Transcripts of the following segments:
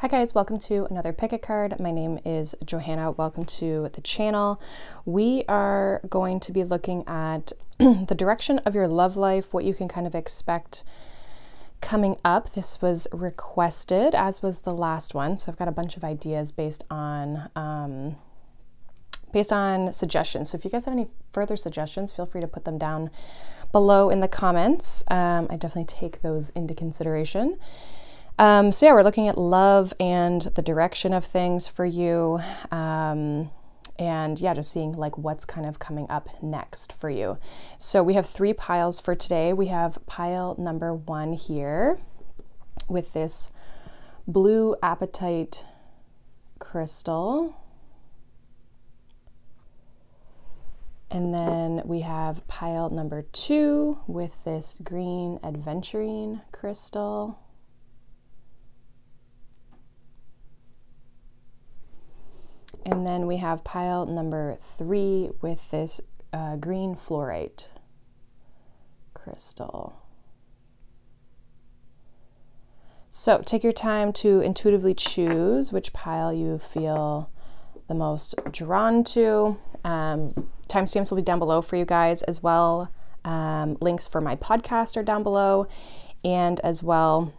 Hi guys, welcome to another pick a card. My name is Johanna. Welcome to the channel. We are going to be looking at the direction of your love life, what you can kind of expect coming up. This was requested, as was the last one. So I've got a bunch of ideas based on suggestions. So if you guys have any further suggestions, feel free to put them down below in the comments. I definitely take those into consideration. So yeah, we're looking at love and the direction of things for you. And yeah, just seeing like what's kind of coming up next for you. So we have 3 piles for today. We have pile number 1 here with this blue apatite crystal. And then we have pile number 2 with this green adventurine crystal. And then we have pile number 3 with this green fluorite crystal. So take your time to intuitively choose which pile you feel the most drawn to. Timestamps will be down below for you guys as well. Links for my podcast are down below, and as well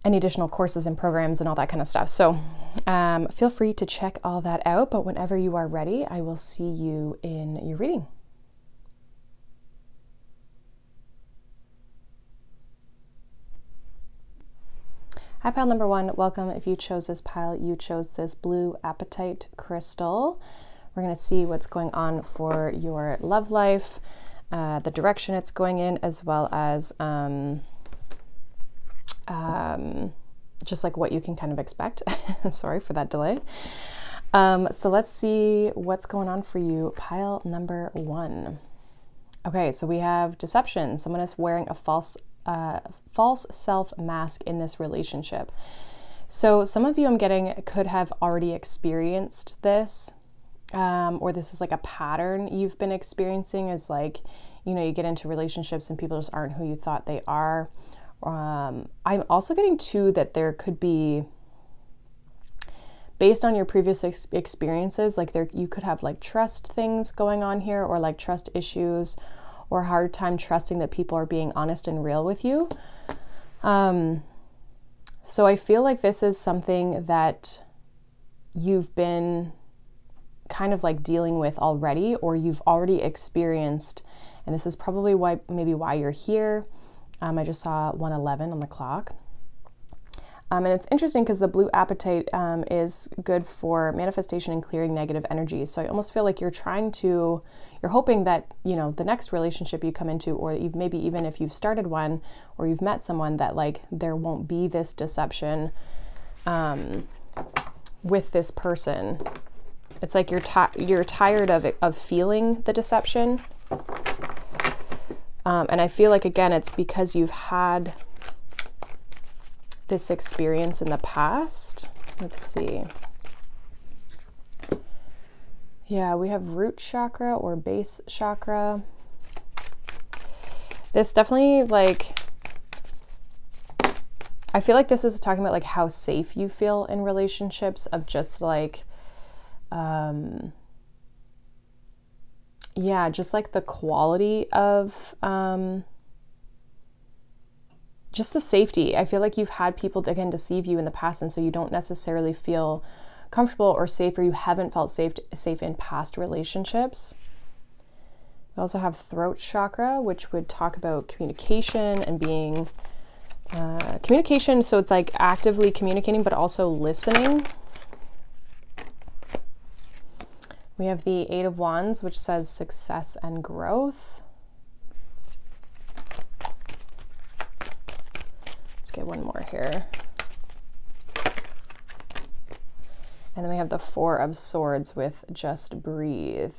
any additional courses and programs and all that kind of stuff. So feel free to check all that out, but whenever you are ready, I will see you in your reading. Hi, pile number 1. Welcome. If you chose this pile, you chose this blue apatite crystal. We're going to see what's going on for your love life, the direction it's going in, as well as just like what you can kind of expect. Sorry for that delay. So let's see what's going on for you, pile number 1. Okay, so we have deception. Someone is wearing a false self mask in this relationship. So some of you, I'm getting, could have already experienced this, or this is like a pattern you've been experiencing, is like, you know, you get into relationships and people just aren't who you thought they are. I'm also getting too that there could be, based on your previous experiences, like you could have like trust things going on here, or like trust issues, or a hard time trusting that people are being honest and real with you. So I feel like this is something that you've been kind of like dealing with already, or you've already experienced, and this is probably why you're here. I just saw 1:11 on the clock. And it's interesting because the blue apatite is good for manifestation and clearing negative energy. So I almost feel like you're hoping that, you know, the next relationship you come into, or maybe even if you've started one or you've met someone, that like there won't be this deception with this person. It's like you're tired of feeling the deception. And I feel like, again, it's because you've had this experience in the past. Let's see. Yeah, we have root chakra or base chakra. This definitely, like, I feel like this is talking about like how safe you feel in relationships, of just like, yeah, just like the quality of just the safety. I feel like you've had people, again, deceive you in the past, and so you don't necessarily feel comfortable or safe, or you haven't felt safe in past relationships. We also have throat chakra, which would talk about communication and being communication. So it's like actively communicating, but also listening. We have the 8 of Wands, which says success and growth. Let's get one more here. And then we have the 4 of Swords with just breathe.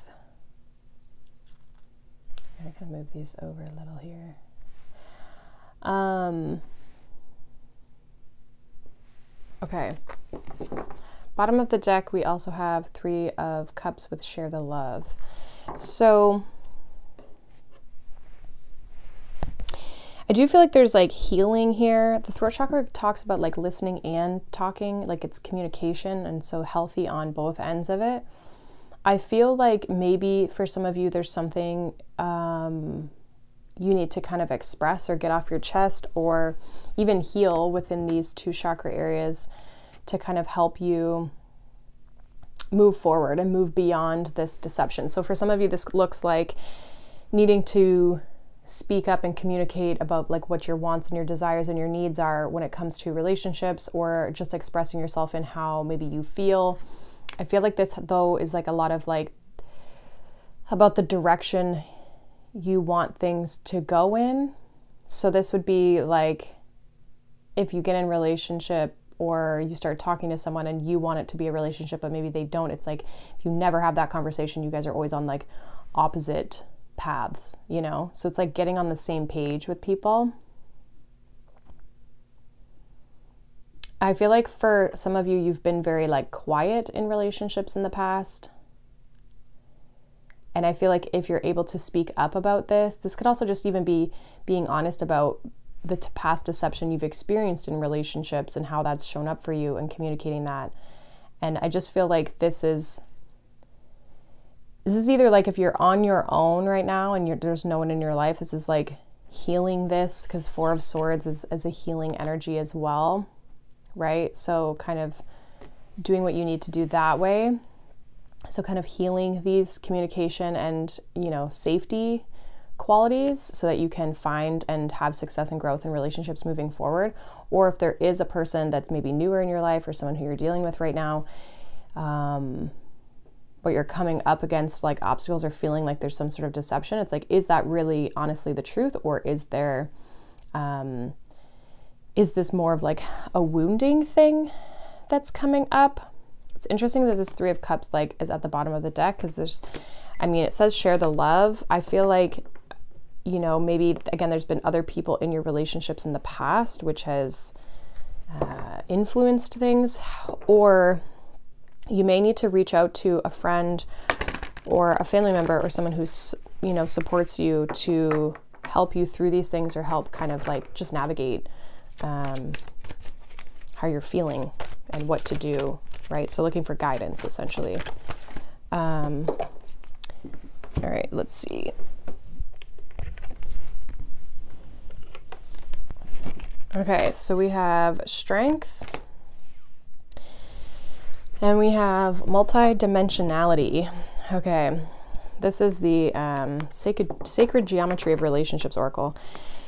I'm gonna move these over a little here. Okay. Bottom of the deck, we also have 3 of Cups with share the love. So I do feel like there's like healing here. The throat chakra talks about like listening and talking, like it's communication, and so healthy on both ends of it. I feel like maybe for some of you there's something you need to kind of express or get off your chest, or even heal within these two chakra areas to kind of help you move forward and move beyond this deception. So for some of you, this looks like needing to speak up and communicate about like what your wants and your desires and your needs are when it comes to relationships, or just expressing yourself in how maybe you feel. I feel like this though is like a lot of like about the direction you want things to go in. So this would be like if you get in a relationship or you start talking to someone and you want it to be a relationship but maybe they don't, it's like if you never have that conversation, you guys are always on like opposite paths, you know? So it's like getting on the same page with people. I feel like for some of you, you've been very like quiet in relationships in the past. And I feel like if you're able to speak up about this could also just even be being honest about the past deception you've experienced in relationships and how that's shown up for you, and communicating that. And I just feel like this is either like if you're on your own right now and there's no one in your life, this is like healing this, because Four of Swords is a healing energy as well, right? So kind of doing what you need to do that way. So kind of healing these communication and, you know, safety qualities so that you can find and have success and growth in relationships moving forward. Or if there is a person that's maybe newer in your life or someone who you're dealing with right now, but you're coming up against like obstacles or feeling like there's some sort of deception, it's like, is that really honestly the truth? Or is there, is this more of like a wounding thing that's coming up? It's interesting that this Three of Cups like is at the bottom of the deck, because there's, I mean, it says share the love. I feel like, you know, maybe again, there's been other people in your relationships in the past, which has influenced things, or you may need to reach out to a friend or a family member or someone who's, you know, supports you to help you through these things, or help kind of like just navigate how you're feeling and what to do, right? So looking for guidance, essentially. All right, let's see. Okay, so we have Strength, and we have Multidimensionality. Okay, this is the Sacred Geometry of Relationships Oracle.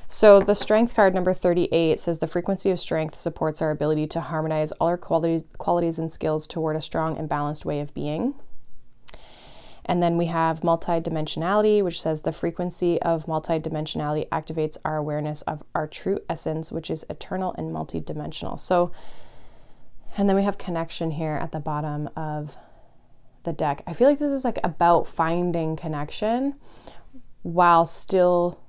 So the Strength card, number 38, says the frequency of strength supports our ability to harmonize all our qualities and skills toward a strong and balanced way of being. And then we have Multidimensionality, which says the frequency of multidimensionality activates our awareness of our true essence, which is eternal and multidimensional. So, and then we have Connection here at the bottom of the deck. I feel like this is like about finding connection while still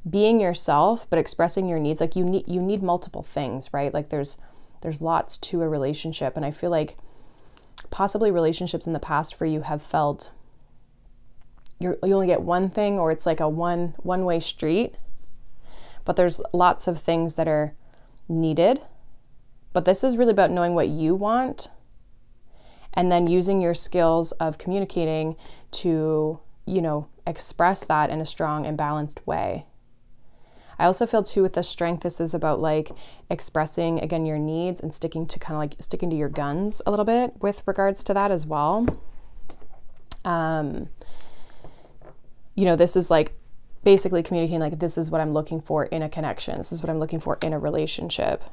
being yourself, but expressing your needs. Like you need multiple things, right? Like there's lots to a relationship. And I feel like possibly relationships in the past for you have felt you only get one thing, or it's like a one-way street, but there's lots of things that are needed. But this is really about knowing what you want, and then using your skills of communicating to, you know, express that in a strong and balanced way. I also feel too with the Strength, this is about like expressing again your needs and sticking to your guns a little bit with regards to that as well. You know, this is like basically communicating like, this is what I'm looking for in a connection. This is what I'm looking for in a relationship.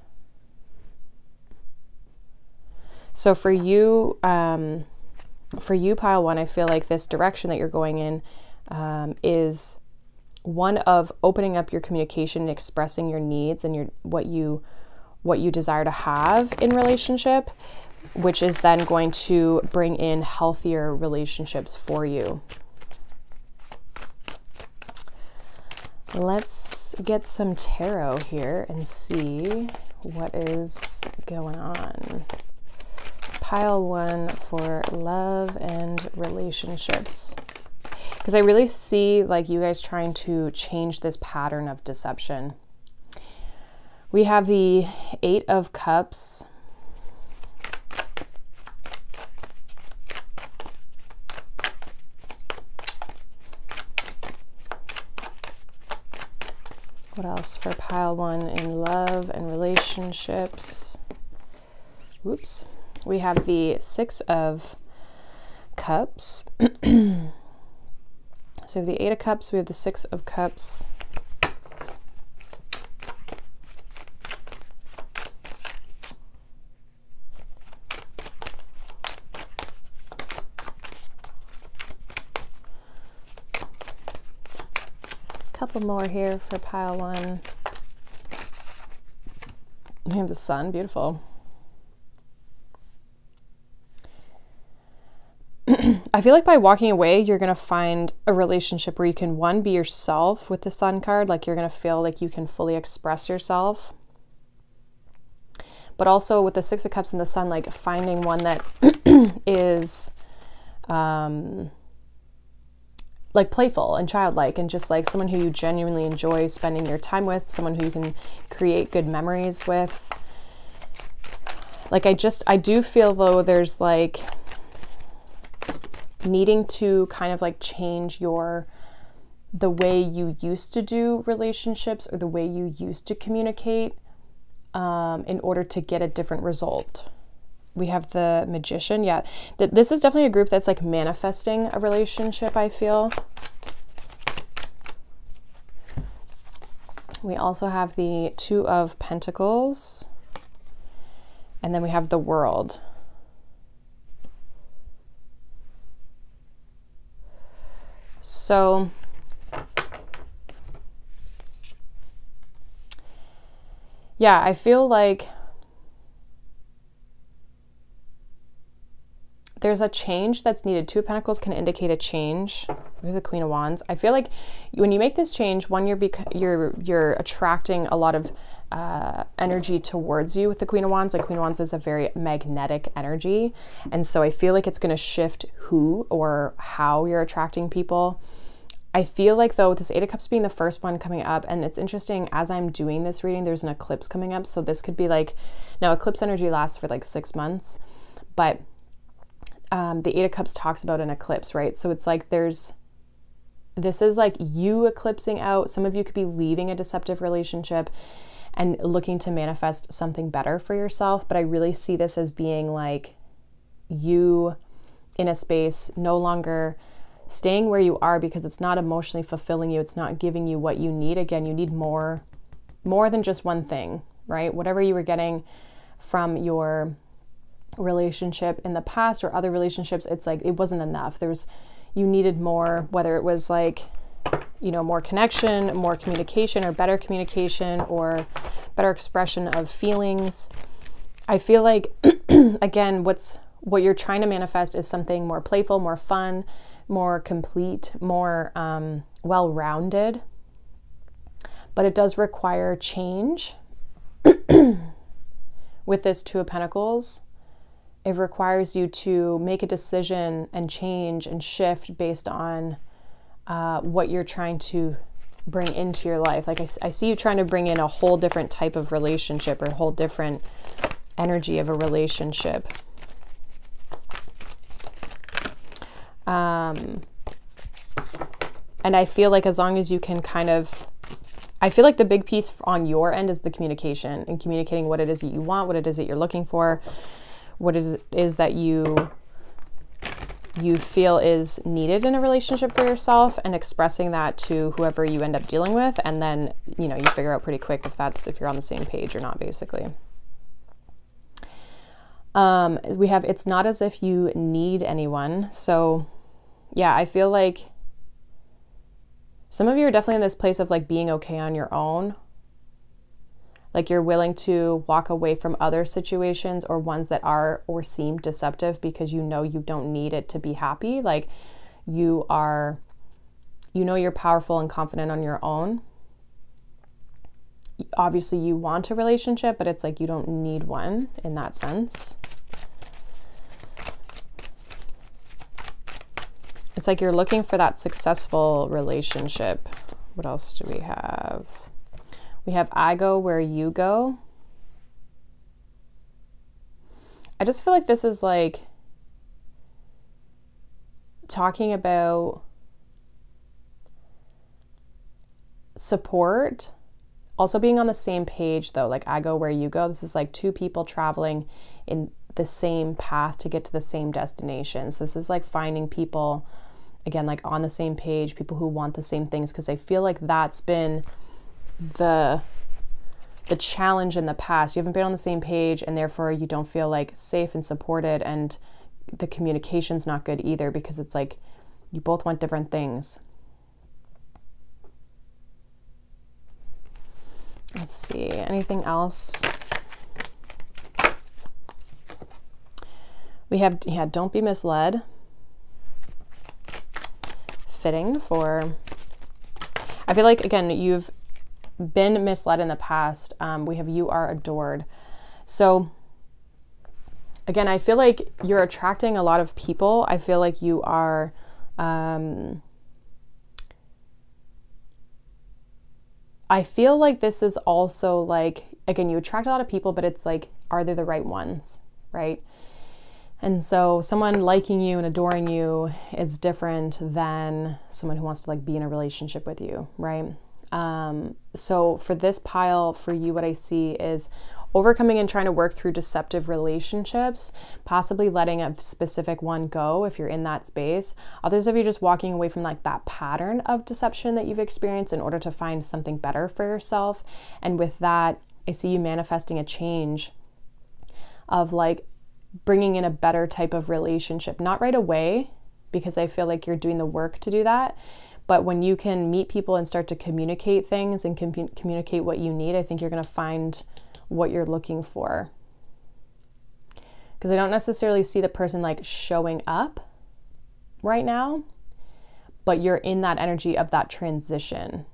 So for you, pile one, I feel like this direction that you're going in is one of opening up your communication and expressing your needs and what you desire to have in relationship, which is then going to bring in healthier relationships for you. Let's get some tarot here and see what is going on. Pile one for love and relationships. Because I really see like you guys trying to change this pattern of deception. We have the 8 of Cups. What else for pile 1 in love and relationships? Whoops. We have the 6 of Cups. So we have the 8 of Cups, we have the 6 of Cups. Couple more here for pile 1. We have the Sun, beautiful. I feel like by walking away, you're going to find a relationship where you can, one, be yourself with the Sun card. Like you're going to feel like you can fully express yourself. But also with the 6 of Cups and the Sun, like finding one that is like playful and childlike and just like someone who you genuinely enjoy spending your time with, someone who you can create good memories with. Like I do feel though there's like needing to kind of like change the way you used to do relationships or the way you used to communicate in order to get a different result. We have the Magician. Yeah, this is definitely a group that's like manifesting a relationship, I feel. We also have the 2 of Pentacles. And then we have the World. So yeah, I feel like there's a change that's needed. 2 of Pentacles can indicate a change. We have the Queen of Wands. I feel like when you make this change, one, you're attracting a lot of energy towards you with the Queen of Wands. Like Queen of Wands is a very magnetic energy. And so I feel like it's going to shift who or how you're attracting people. I feel like though with this 8 of Cups being the first one coming up, and it's interesting as I'm doing this reading, there's an eclipse coming up. So this could be like, now eclipse energy lasts for like 6 months, but the 8 of Cups talks about an eclipse, right? So it's like this is like you eclipsing out. Some of you could be leaving a deceptive relationship and looking to manifest something better for yourself. But I really see this as being like you in a space no longer staying where you are because it's not emotionally fulfilling you. It's not giving you what you need. Again, you need more than just one thing, right? Whatever you were getting from your relationship in the past or other relationships, it's like it wasn't enough. You needed more, whether it was like, you know, more connection, more communication, or better communication, or better expression of feelings. I feel like again, what you're trying to manifest is something more playful, more fun, more complete, more well-rounded. But it does require change. With this 2 of Pentacles, it requires you to make a decision and change and shift based on what you're trying to bring into your life. Like I see you trying to bring in a whole different type of relationship or a whole different energy of a relationship. And I feel like as long as you can I feel like the big piece on your end is the communication and communicating what it is that you want, what it is that you're looking for, what is that you feel is needed in a relationship for yourself, and expressing that to whoever you end up dealing with. And then, you know, you figure out pretty quick if you're on the same page or not, basically. We have, it's not as if you need anyone. So yeah, I feel like some of you are definitely in this place of like being okay on your own. Like you're willing to walk away from other situations or ones that are or seem deceptive because you know you don't need it to be happy. Like you know you're powerful and confident on your own. Obviously you want a relationship, but it's like you don't need one in that sense. It's like you're looking for that successful relationship. What else do we have? We have I go where you go. I just feel like this is like talking about support, also being on the same page though, like I go where you go. This is like two people traveling in the same path to get to the same destination. So this is like finding people, again, like on the same page, people who want the same things, because I feel like that's been the challenge in the past. You haven't been on the same page, and therefore you don't feel like safe and supported, and the communication's not good either, because it's like you both want different things. Let's see, anything else? We have, yeah, don't be misled. Fitting for, I feel like, again, you've been misled in the past. We have you are adored. So again, I feel like you're attracting a lot of people. I feel like you are I feel like this is also like, again, you attract a lot of people, but it's like, are they the right ones, right? And so someone liking you and adoring you is different than someone who wants to like be in a relationship with you, right? So for this pile, for you, what I see is overcoming and trying to work through deceptive relationships, possibly letting a specific one go if you're in that space. Others of you just walking away from like that pattern of deception that you've experienced in order to find something better for yourself. And with that, I see you manifesting a change of like bringing in a better type of relationship, not right away, because I feel like you're doing the work to do that. But when you can meet people and start to communicate things and communicate what you need, I think you're going to find what you're looking for. Because I don't necessarily see the person like showing up right now, but you're in that energy of that transition.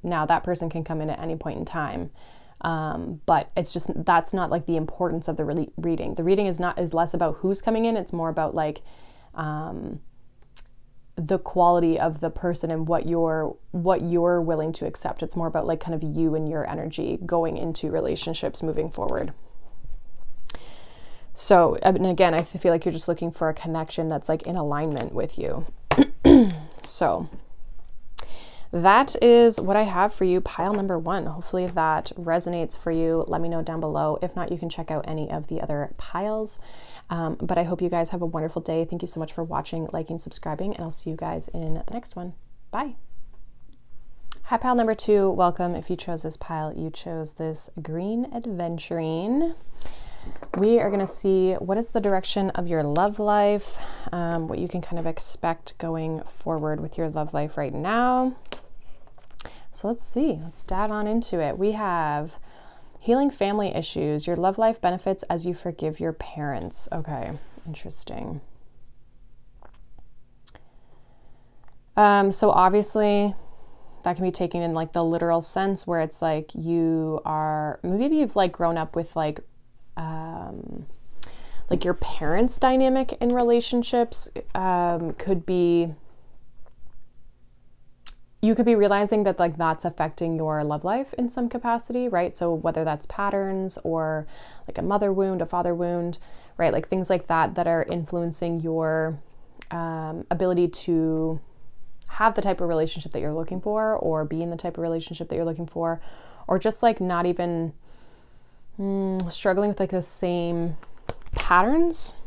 Now that person can come in at any point in time. But it's just, that's not like the importance of the reading. The reading is less about who's coming in. It's more about like, the quality of the person and what you're willing to accept. It's more about like kind of you and your energy going into relationships moving forward. So, and again, I feel like you're just looking for a connection that's like in alignment with you. So that is what I have for you, pile number one. Hopefully that resonates for you. Let me know down below. If not, you can check out any of the other piles. But I hope you guys have a wonderful day. Thank you so much for watching, liking, subscribing, and I'll see you guys in the next one. Bye. Hi, pile number two. Welcome. If you chose this pile, you chose this green adventuring. We are going to see what is the direction of your love life, what you can kind of expect going forward with your love life right now. So let's see. Let's dive on into it. We have healing family issues. Your love life benefits as you forgive your parents. Okay, interesting. So obviously that can be taken in like the literal sense where it's like you are, maybe you've like grown up with like your parents' dynamic in relationships. Could be, you could be realizing that like that's affecting your love life in some capacity, right? So whether that's patterns or like a mother wound, a father wound, right? Like things like that that are influencing your ability to have the type of relationship that you're looking for, or be in the type of relationship that you're looking for, or just like not even struggling with like the same patterns.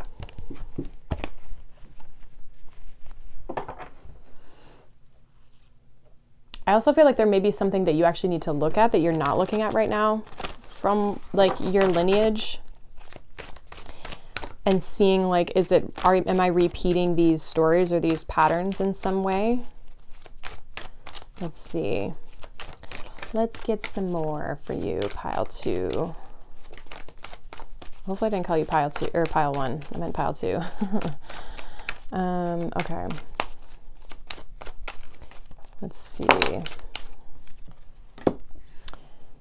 I also feel like there may be something that you actually need to look at that you're not looking at right now from like your lineage, and seeing like, am I repeating these stories or these patterns in some way? Let's see. Let's get some more for you, pile two. Hopefully I didn't call you pile two or pile one. I meant pile two. Okay. Let's see.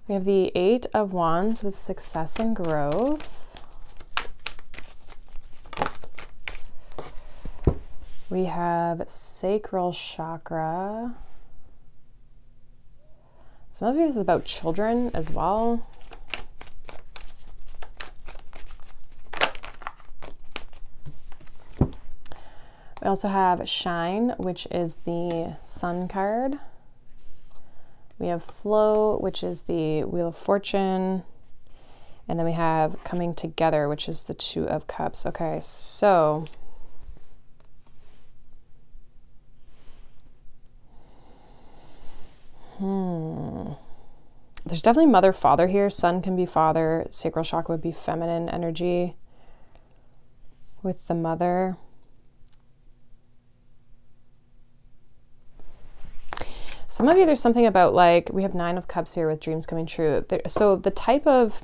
We have the 8 of Wands with success and growth. We have sacral chakra. Some of you, this is about children as well. We also have Shine, which is the Sun card. We have Flow, which is the Wheel of Fortune. And then we have Coming Together, which is the Two of Cups. Okay, so there's definitely mother, father here. Sun can be father. Sacral chakra would be feminine energy with the mother. Some of you, there's something about like, we have 9 of Cups here with dreams coming true. So the type of,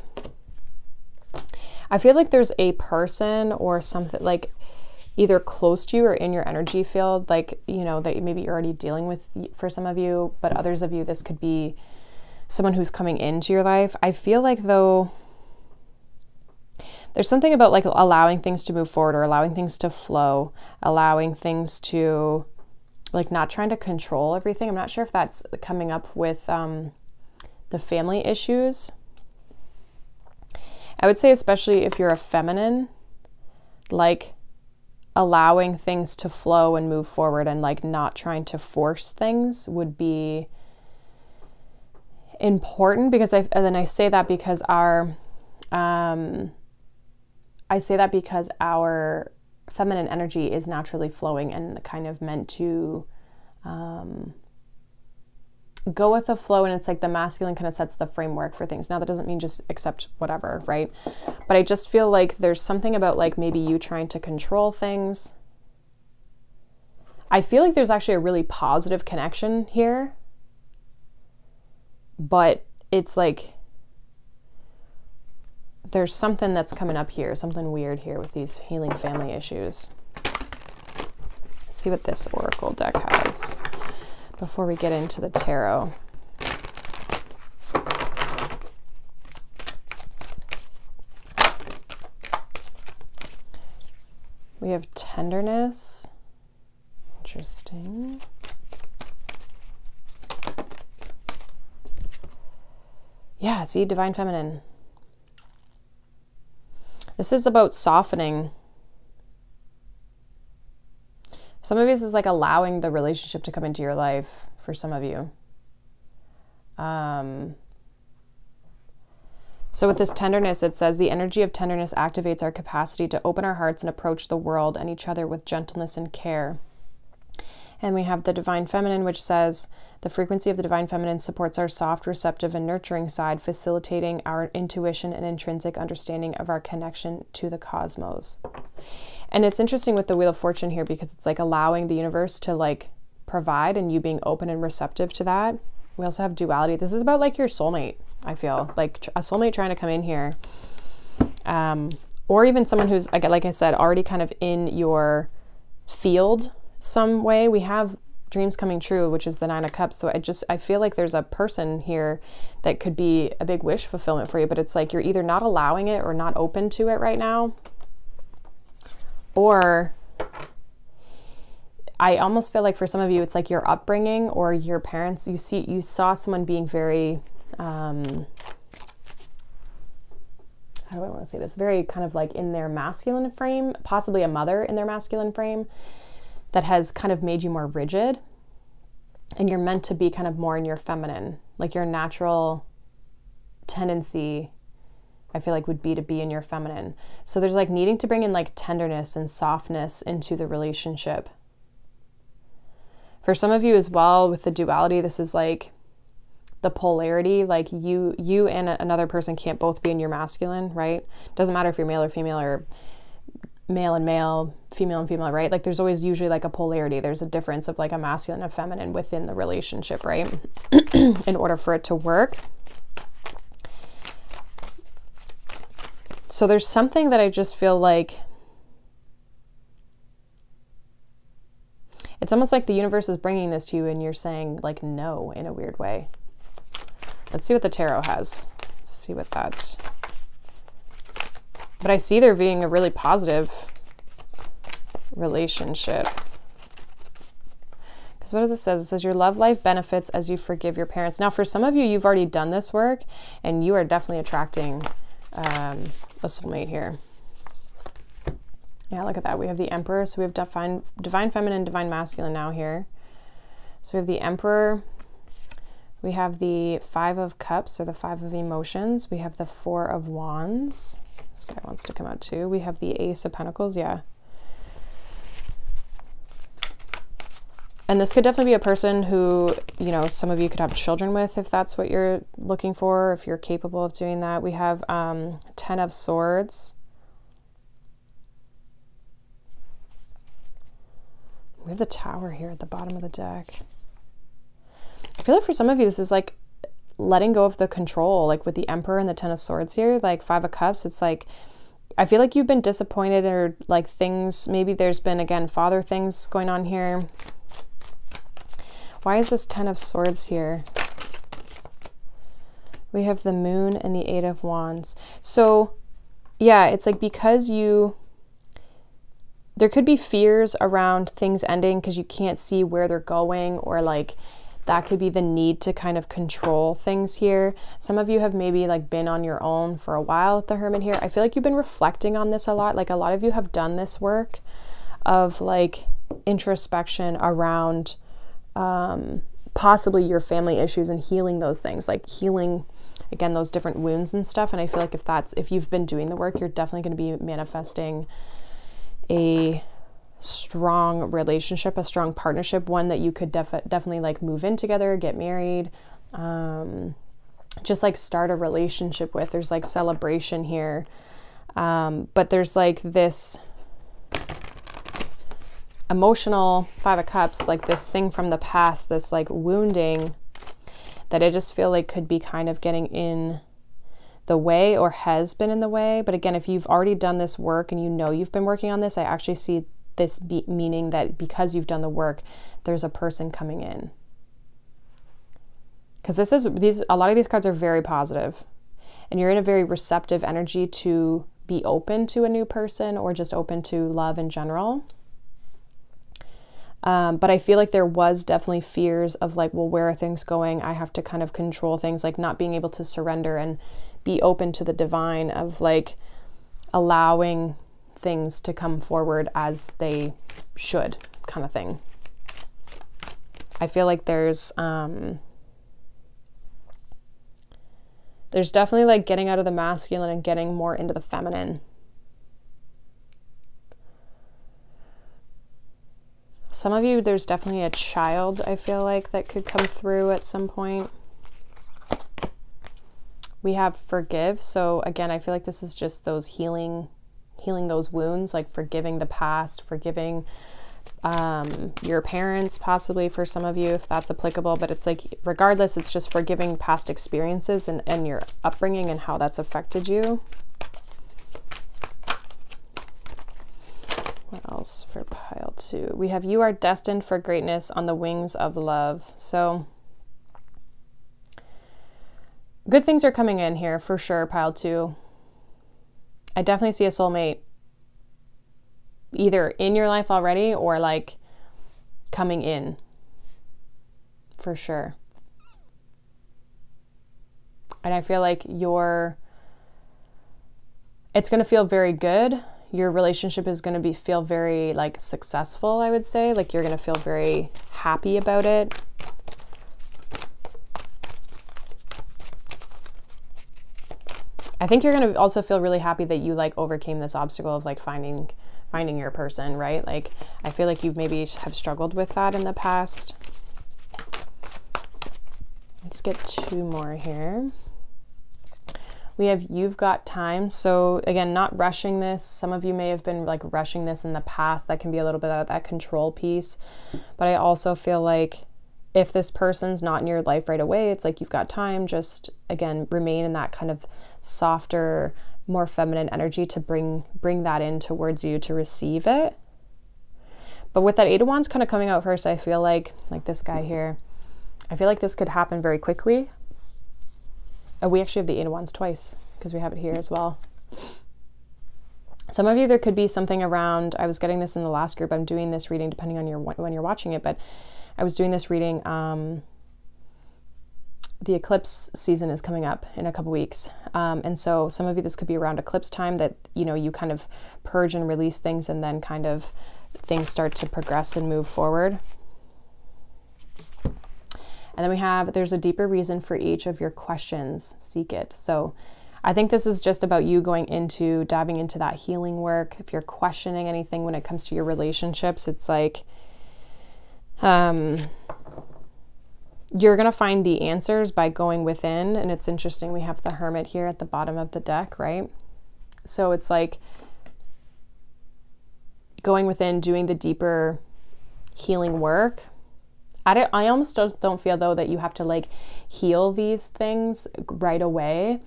I feel like there's a person or something like either close to you or in your energy field, like, you know, that maybe you're already dealing with for some of you, but others of you, this could be someone who's coming into your life. I feel like though, there's something about like allowing things to move forward or allowing things to flow, allowing things to, like not trying to control everything. I'm not sure if that's coming up with the family issues. I would say especially if you're a feminine, like allowing things to flow and move forward and like not trying to force things would be important, because I say that because our feminine energy is naturally flowing and kind of meant to go with the flow, and it's like the masculine kind of sets the framework for things. Now that doesn't mean just accept whatever, right? But I just feel like there's something about like maybe you trying to control things. I feel like there's actually a really positive connection here, but it's like there's something that's coming up here, something weird here with these healing family issues. Let's see what this oracle deck has before we get into the tarot. We have tenderness. Interesting. Yeah, see, Divine Feminine. This is about softening. Some of this is like allowing the relationship to come into your life for some of you. So with this tenderness, it says the energy of tenderness activates our capacity to open our hearts and approach the world and each other with gentleness and care. And we have the Divine Feminine, which says the frequency of the Divine Feminine supports our soft, receptive, and nurturing side, facilitating our intuition and intrinsic understanding of our connection to the cosmos. And it's interesting with the Wheel of Fortune here because it's like allowing the universe to like provide and you being open and receptive to that. We also have duality. This is about like your soulmate, I feel. Like a soulmate trying to come in here. Or even someone who's, like I said, already kind of in your field some way. We have dreams coming true, which is the 9 of Cups. So I feel like there's a person here that could be a big wish fulfillment for you, but it's like you're either not allowing it or not open to it right now. Or I almost feel like for some of you, it's like your upbringing or your parents, you saw someone being very, how do I want to say this? Very kind of like in their masculine frame, possibly a mother in their masculine frame, that has kind of made you more rigid, and you're meant to be kind of more in your feminine, like your natural tendency, I feel like would be to be in your feminine. So there's like needing to bring in like tenderness and softness into the relationship. For some of you as well with the duality, this is like the polarity, like you and another person can't both be in your masculine, right? Doesn't matter if you're male or female or male and male, female and female, right? Like there's always usually like a polarity. There's a difference of like a masculine and feminine within the relationship, right? In order for it to work. So there's something that I just feel like it's almost like the universe is bringing this to you and you're saying like no in a weird way. Let's see what the tarot has. Let's see what that... But I see there being a really positive relationship. Because what does it say? It says your love life benefits as you forgive your parents. Now, for some of you, you've already done this work and you are definitely attracting a soulmate here. Yeah, look at that. We have the Emperor. So we have divine feminine, divine masculine now here. So we have the Emperor. We have the Five of Cups, or the Five of Emotions. We have the Four of Wands. This guy wants to come out too. We have the Ace of Pentacles. Yeah. And this could definitely be a person who, you know, some of you could have children with if that's what you're looking for, if you're capable of doing that. We have 10 of Swords. We have the Tower here at the bottom of the deck. I feel like for some of you, this is like letting go of the control, like with the Emperor and the 10 of Swords here, like Five of Cups. It's like, I feel like you've been disappointed, or like things, maybe there's been, again, father things going on here. Why is this 10 of Swords here? We have the Moon and the Eight of Wands. So yeah, it's like because there could be fears around things ending because you can't see where they're going, or like that could be the need to kind of control things here. Some of you have maybe like been on your own for a while with the Hermit here. I feel like you've been reflecting on this a lot. Like a lot of you have done this work of like introspection around possibly your family issues and healing those things, like healing, again, those different wounds and stuff. And I feel like if you've been doing the work, you're definitely going to be manifesting a strong relationship, a strong partnership, one that you could definitely like move in together, get married, just like start a relationship with. There's like celebration here. But there's like this emotional Five of Cups, like this thing from the past, this like wounding that I just feel like could be kind of getting in the way, or has been in the way. But again, if you've already done this work and you know you've been working on this, I actually see this meaning that because you've done the work, there's a person coming in. Because a lot of these cards are very positive, and you're in a very receptive energy to be open to a new person, or just open to love in general. But I feel like there was definitely fears of like, well, where are things going? I have to kind of control things, like not being able to surrender and be open to the divine, of like allowing things to come forward as they should, kind of thing. I feel like there's definitely like getting out of the masculine and getting more into the feminine. Some of you, there's definitely a child, I feel like, that could come through at some point. We have forgive. So again, I feel like this is just those healing those wounds, like forgiving the past, forgiving your parents, possibly for some of you, if that's applicable. But it's like, regardless, it's just forgiving past experiences and your upbringing and how that's affected you. What else for pile 2? We have you are destined for greatness on the wings of love. So good things are coming in here for sure, pile 2. I definitely see a soulmate either in your life already or like coming in for sure. And I feel like it's going to feel very good. Your relationship is going to feel very like successful, I would say. Like you're going to feel very happy about it. I think you're going to also feel really happy that you like overcame this obstacle of like finding your person, right? Like I feel like you maybe have struggled with that in the past. Let's get 2 more here. We have you've got time. So again, not rushing this. Some of you may have been like rushing this in the past. That can be a little bit of that control piece. But I also feel like if this person's not in your life right away, it's like you've got time. Just again, remain in that kind of softer, more feminine energy to bring that in towards you to receive it. But with that Eight of Wands kind of coming out first, I feel like this guy here, I feel like this could happen very quickly. Oh, we actually have the Eight of Wands twice because we have it here as well. Some of you, there could be something around, I was getting this in the last group, I'm doing this reading depending on when you're watching it, but I was doing this reading, the eclipse season is coming up in a couple weeks. And so some of you, this could be around eclipse time that, you know, you kind of purge and release things, and then kind of things start to progress and move forward. And then we have, there's a deeper reason for each of your questions, seek it. So I think this is just about you diving into that healing work. If you're questioning anything when it comes to your relationships, it's like, you're going to find the answers by going within. And it's interesting, we have the Hermit here at the bottom of the deck, right? So it's like going within, doing the deeper healing work. I almost don't feel, though, that you have to like heal these things right away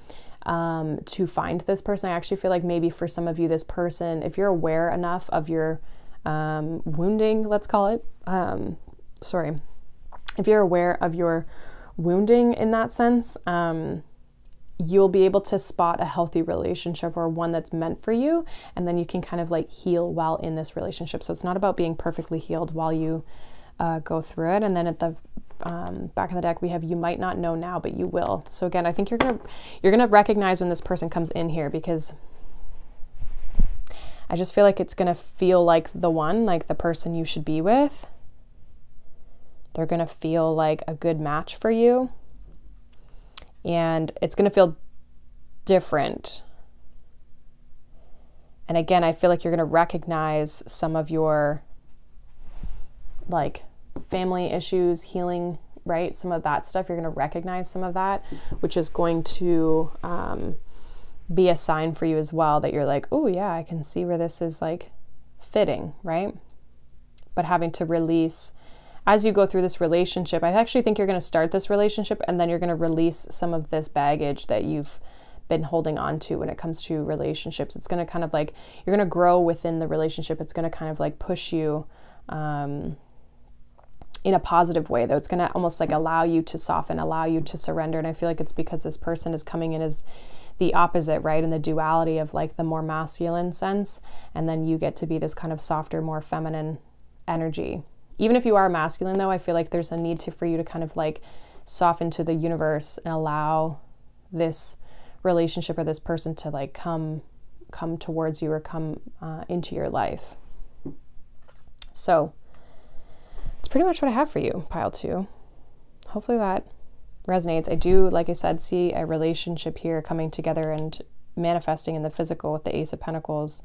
to find this person. I actually feel like maybe for some of you, this person, if you're aware enough of your wounding, let's call it, if you're aware of your wounding in that sense, you'll be able to spot a healthy relationship or one that's meant for you. And then you can kind of like heal while in this relationship. So it's not about being perfectly healed while you go through it. And then at the back of the deck, we have, you might not know now, but you will. So again, I think you're gonna recognize when this person comes in here, because I just feel like it's gonna feel like the one, like the person you should be with. They're going to feel like a good match for you, and it's going to feel different. And again, I feel like you're going to recognize some of your like family issues, healing, right? Some of that stuff, you're going to recognize some of that, which is going to be a sign for you as well that you're like, oh yeah, I can see where this is like fitting, right? But having to release as you go through this relationship. I actually think you're going to start this relationship and then you're going to release some of this baggage that you've been holding on to when it comes to relationships. It's going to kind of like, you're going to grow within the relationship. It's going to kind of like push you in a positive way, though. It's going to almost like allow you to soften, allow you to surrender. And I feel like it's because this person is coming in as the opposite, right? In the duality of like the more masculine sense. And then you get to be this kind of softer, more feminine energy. Even if you are masculine, though, I feel like there's a need for you to kind of like soften to the universe and allow this relationship or this person to like come towards you or come into your life. So it's pretty much what I have for you, pile 2. Hopefully that resonates. I do, like I said, see a relationship here coming together and manifesting in the physical with the Ace of Pentacles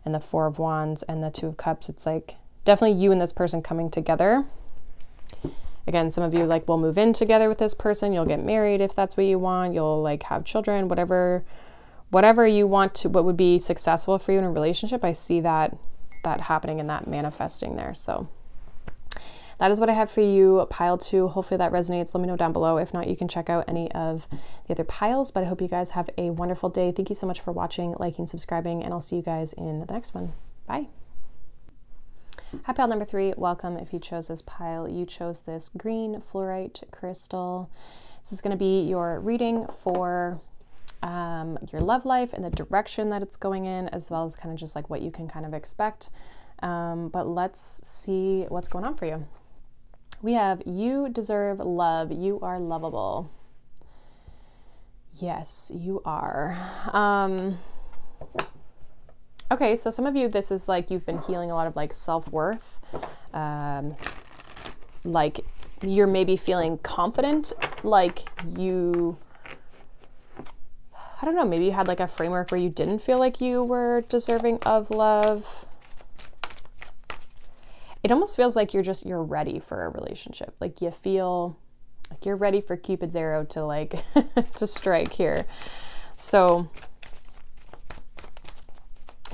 and the Four of Wands and the Two of Cups. It's like definitely you and this person coming together. Again, some of you like will move in together with this person. You'll get married if that's what you want. You'll like have children, whatever you want to, what would be successful for you in a relationship. I see that happening and that manifesting there. So that is what I have for you, pile 2. Hopefully that resonates. Let me know down below. If not, you can check out any of the other piles, but I hope you guys have a wonderful day. Thank you so much for watching, liking, subscribing, and I'll see you guys in the next one. Bye. Hi, pile number 3. Welcome. If you chose this pile, you chose this green fluorite crystal. This is going to be your reading for your love life and the direction that it's going in, as well as kind of just like what you can kind of expect. But let's see what's going on for you. We have, you deserve love. You are lovable. Yes, you are. Okay, so some of you, this is like you've been healing a lot of like self-worth. Like you're maybe feeling confident, like you, I don't know, maybe you had like a framework where you didn't feel like you were deserving of love. It almost feels like you're ready for a relationship. Like you feel like you're ready for Cupid's arrow to like, to strike here. So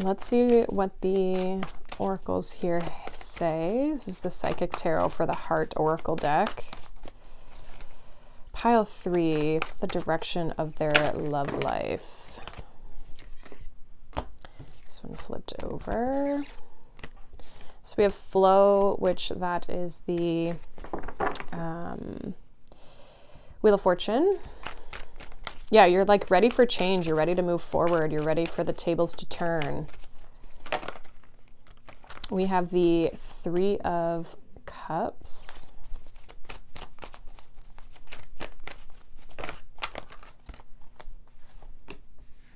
let's see what the oracles here say. This is the Psychic Tarot for the Heart Oracle deck. Pile 3, it's the direction of their love life. This one flipped over. So we have flow, which that is the Wheel of Fortune. Yeah, you're like ready for change. You're ready to move forward. You're ready for the tables to turn. We have the Three of Cups.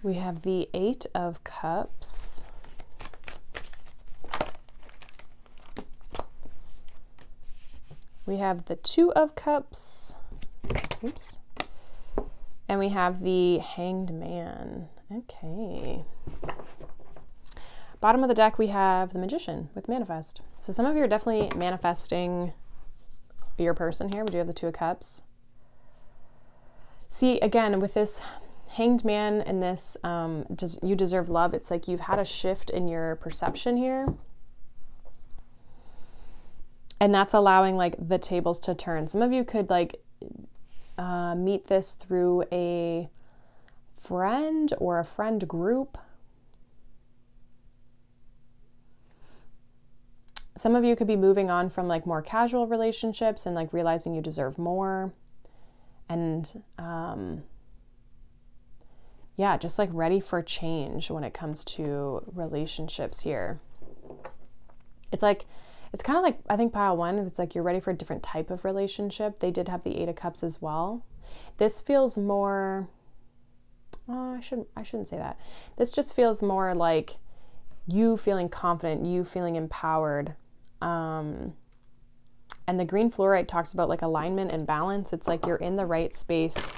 We have the Eight of Cups. We have the Two of Cups. Oops. And we have the Hanged Man. Okay. Bottom of the deck, we have the Magician with Manifest. So some of you are definitely manifesting your person here. We do have the Two of Cups. See, again, with this Hanged Man and this you deserve love, it's like you've had a shift in your perception here. And that's allowing like the tables to turn. Some of you could like meet this through a friend or a friend group. Some of you could be moving on from like more casual relationships and like realizing you deserve more. And yeah, just like ready for change when it comes to relationships here. It's like, it's kind of like, I think pile one, it's like you're ready for a different type of relationship. They did have the Eight of Cups as well. This feels more, I shouldn't say that. This just feels more like you feeling confident, you feeling empowered. And the green fluorite talks about like alignment and balance. It's like you're in the right space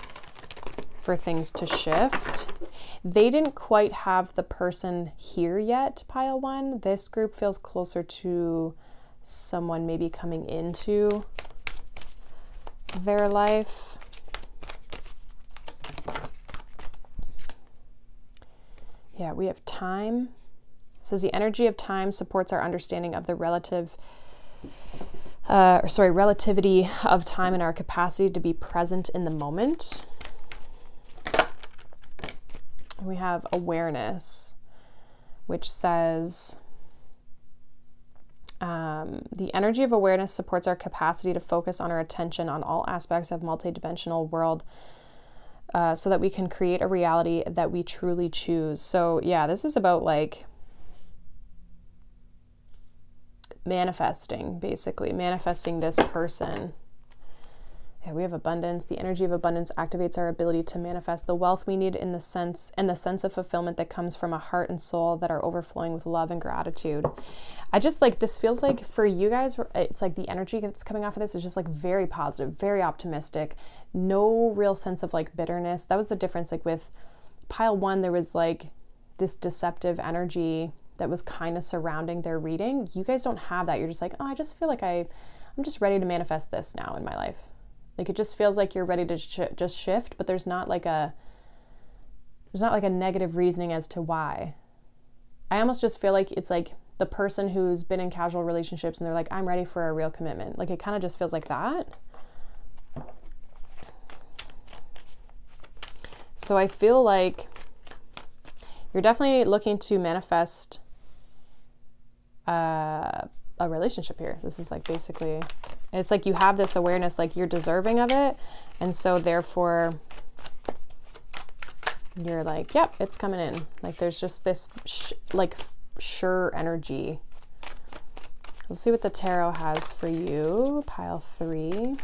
for things to shift. They didn't quite have the person here yet, pile one. This group feels closer to someone maybe coming into their life. Yeah, we have time. It says the energy of time supports our understanding of the relativity of time and our capacity to be present in the moment. We have awareness, which says the energy of awareness supports our capacity to focus on our attention on all aspects of multidimensional world so that we can create a reality that we truly choose. So yeah, this is about like manifesting, basically manifesting this person. Yeah, we have abundance. The energy of abundance activates our ability to manifest the wealth we need in the sense of fulfillment that comes from a heart and soul that are overflowing with love and gratitude. I just like, this feels like for you guys, it's like the energy that's coming off of this is just like very positive, very optimistic, no real sense of like bitterness. That was the difference. Like with pile one, there was like this deceptive energy that was kind of surrounding their reading. You guys don't have that. You're just like, oh, I just feel like I'm just ready to manifest this now in my life. Like it just feels like you're ready to just shift, but there's not like a negative reasoning as to why. I almost just feel like it's like the person who's been in casual relationships and they're like, I'm ready for a real commitment. Like it kind of just feels like that. So I feel like you're definitely looking to manifest a relationship here. This is like basically, it's like you have this awareness, like you're deserving of it. And so therefore you're like, yep, it's coming in. Like there's just this sure energy. Let's see what the tarot has for you. Pile three.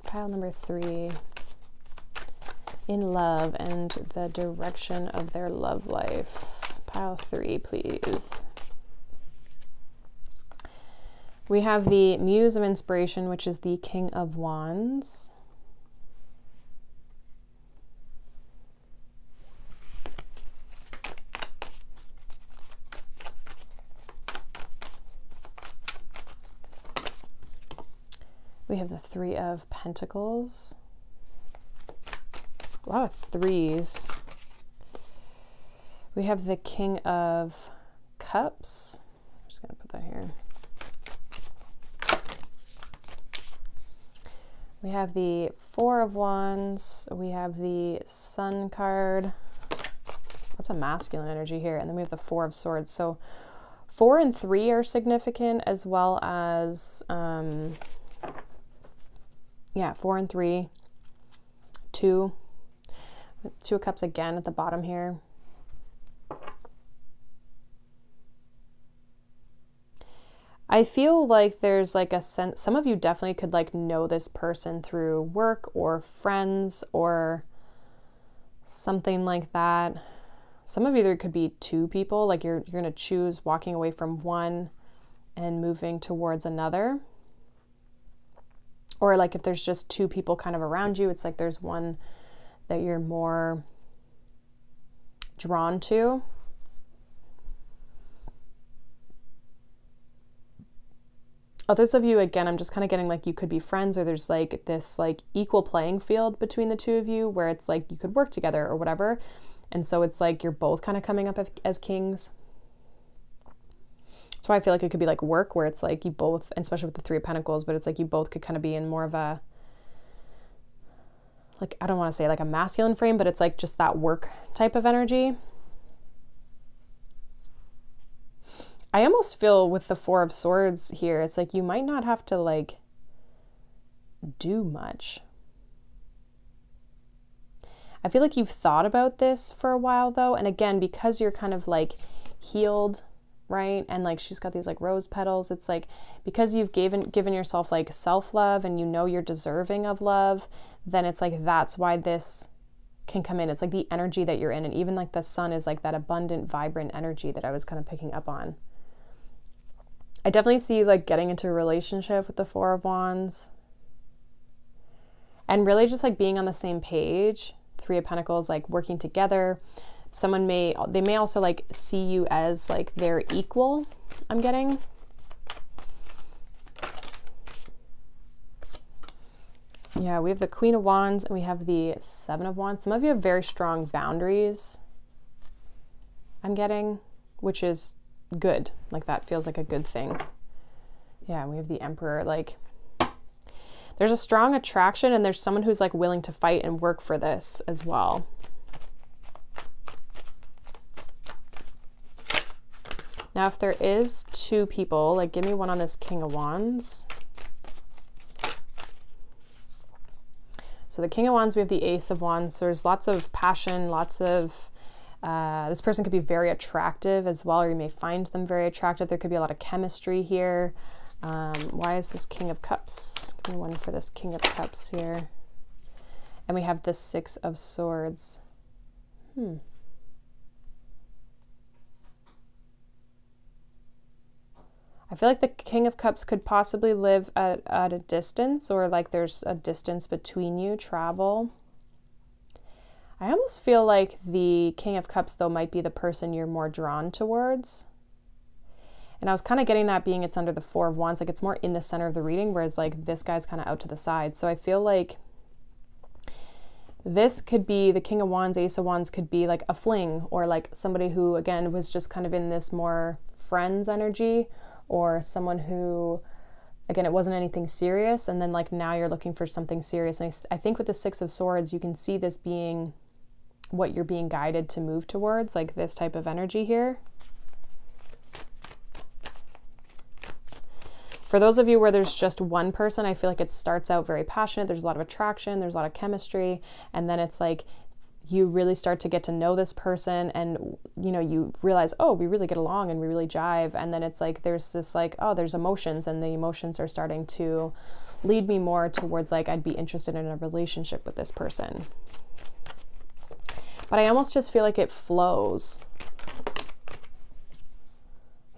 Pile number three. In love and the direction of their love life. Pile three, please. We have the Muse of Inspiration, which is the King of Wands. We have the Three of Pentacles. A lot of threes. We have the King of Cups. I'm just going to put that here. We have the Four of Wands. We have the Sun card. That's a masculine energy here. And then we have the Four of Swords. So 4 and 3 are significant, as well as, yeah, 4 and 3. 2. 2 of Cups again at the bottom here. I feel like there's like a sense, some of you definitely could like know this person through work or friends or something like that. Some of you, there could be two people, like you're going to choose walking away from one and moving towards another. Or like if there's just two people kind of around you, it's like there's one that you're more drawn to. Others of you, again, I'm just kind of getting like you could be friends, or there's like this like equal playing field between the two of you where it's like you could work together or whatever. And so it's like you're both kind of coming up as kings. That's why I feel like it could be like work, where it's like you both, especially with the Three of Pentacles, but it's like you both could kind of be in more of a, like, I don't want to say like a masculine frame, but it's like just that work type of energy. I almost feel with the Four of Swords here, it's like you might not have to like do much. I feel like you've thought about this for a while though. And again, because you're kind of like healed, right? And like she's got these like rose petals. It's like because you've given yourself like self-love and you know you're deserving of love, then it's like that's why this can come in. It's like the energy that you're in. And even like the sun is like that abundant, vibrant energy that I was kind of picking up on. I definitely see you like getting into a relationship with the Four of Wands. And really just like being on the same page. Three of Pentacles, like working together. They may also like see you as like their equal, I'm getting. Yeah, we have the Queen of Wands and we have the Seven of Wands. Some of you have very strong boundaries, I'm getting, which is good. Like that feels like a good thing. Yeah, we have the Emperor. Like there's a strong attraction and there's someone who's like willing to fight and work for this as well. Now, if there is two people, like give me one on this King of Wands. So the King of Wands, we have the Ace of Wands. So there's lots of passion, lots of, this person could be very attractive as well, or you may find them very attractive. There could be a lot of chemistry here. Why is this King of Cups? Give me one for this King of Cups here. And we have the Six of Swords. I feel like the King of Cups could possibly live at a distance, or like there's a distance between you, travel. I almost feel like the King of Cups, though, might be the person you're more drawn towards. And I was kind of getting that being it's under the Four of Wands, like it's more in the center of the reading, whereas like this guy's kind of out to the side. So I feel like this could be the King of Wands, Ace of Wands could be like a fling, or like somebody who, again, was just kind of in this more friends energy, or someone who, again, it wasn't anything serious. And then like now you're looking for something serious. And I think with the Six of Swords, you can see this being what you're being guided to move towards, like this type of energy here. For those of you where there's just one person, I feel like it starts out very passionate. There's a lot of attraction, there's a lot of chemistry, and then it's like you really start to get to know this person, and you know, you realize, oh, we really get along and we really jive. And then it's like there's this like, oh, there's emotions, and the emotions are starting to lead me more towards like I'd be interested in a relationship with this person. But I almost just feel like it flows.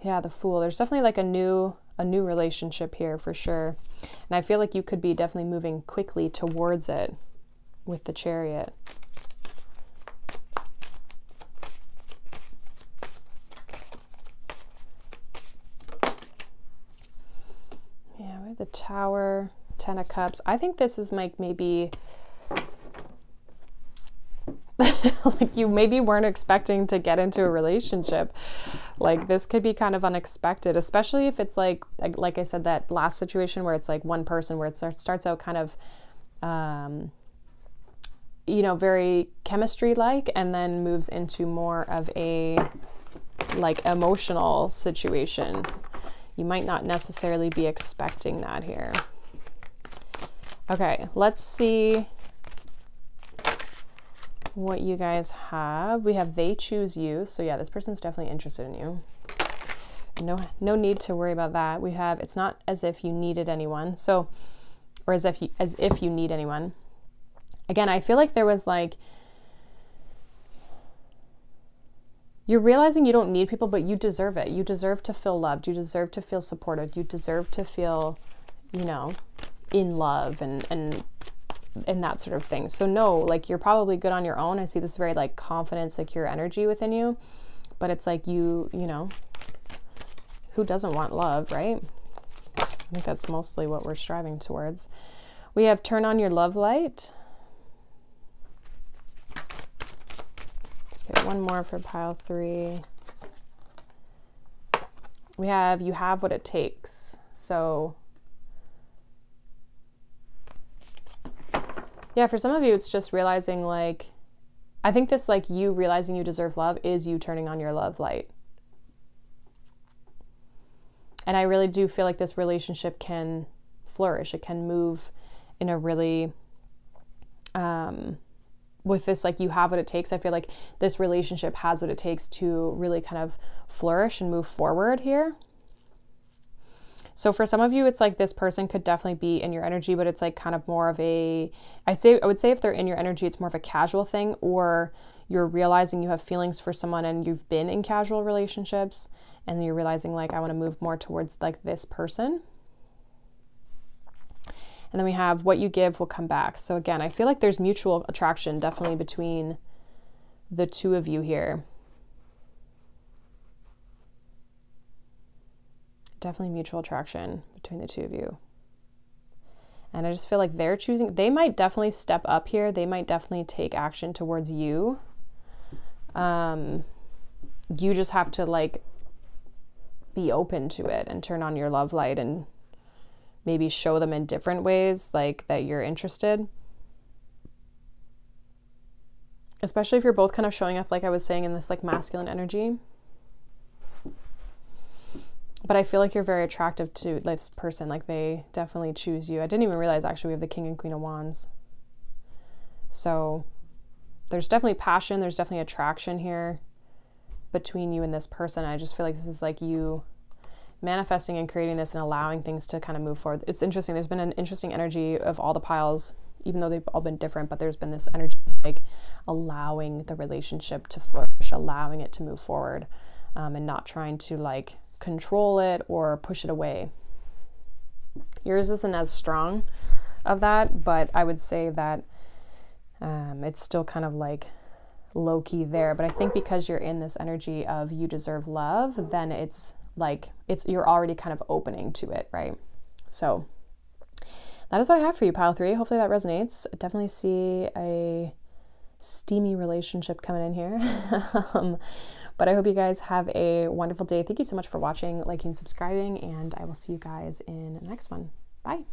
Yeah, the Fool. There's definitely like a new relationship here for sure. And I feel like you could be definitely moving quickly towards it with the Chariot. Yeah, we have the Tower, Ten of Cups. I think this is like maybe like you maybe weren't expecting to get into a relationship. Like this could be kind of unexpected, especially if it's like I said, that last situation where it's like one person, where it starts out kind of, you know, very chemistry like, and then moves into more of a like emotional situation. You might not necessarily be expecting that here. Okay, let's see what you guys have. We have They Choose You. So yeah, this person's definitely interested in you. No need to worry about that. We have It's Not As If You Needed Anyone. So, or as if you need anyone. Again, I feel like there was like you're realizing you don't need people, but you deserve it. You deserve to feel loved. You deserve to feel supported. You deserve to feel, you know, in love and that sort of thing. So no, like you're probably good on your own. I see this very like confident, secure energy within you, but it's like you know, who doesn't want love, right? I think that's mostly what we're striving towards. We have turn on your love light. Let's get one more for pile 3. We have you have what it takes. So yeah, for some of you, it's just realizing like, I think this like you realizing you deserve love is you turning on your love light. And I really do feel like this relationship can flourish. It can move in a really, with this, like you have what it takes. I feel like this relationship has what it takes to really kind of flourish and move forward here. So for some of you, it's like this person could definitely be in your energy, but it's like kind of more of a, I would say if they're in your energy, it's more of a casual thing, or you're realizing you have feelings for someone and you've been in casual relationships and you're realizing like, I want to move more towards like this person. And then we have what you give will come back. So again, I feel like there's mutual attraction definitely between the two of you here. Definitely mutual attraction between the two of you. And I just feel like they're choosing, they might definitely step up here. They might definitely take action towards you. You just have to like be open to it and turn on your love light and maybe show them in different ways, like that you're interested. Especially if you're both kind of showing up, like I was saying, in this like masculine energy. But I feel like you're very attractive to this person. Like they definitely choose you. I didn't even realize actually we have the King and Queen of Wands. So there's definitely passion. There's definitely attraction here between you and this person. I just feel like this is like you manifesting and creating this and allowing things to kind of move forward. It's interesting. There's been an interesting energy of all the piles, even though they've all been different, but there's been this energy of like allowing the relationship to flourish, allowing it to move forward, and not trying to like control it or push it away. Yours isn't as strong of that, but I would say that it's still kind of like low-key there. But I think because you're in this energy of you deserve love, then it's like you're already kind of opening to it, right? So that is what I have for you, pile 3. Hopefully that resonates. I definitely see a steamy relationship coming in here. But I hope you guys have a wonderful day. Thank you so much for watching, liking, subscribing, and I will see you guys in the next one. Bye.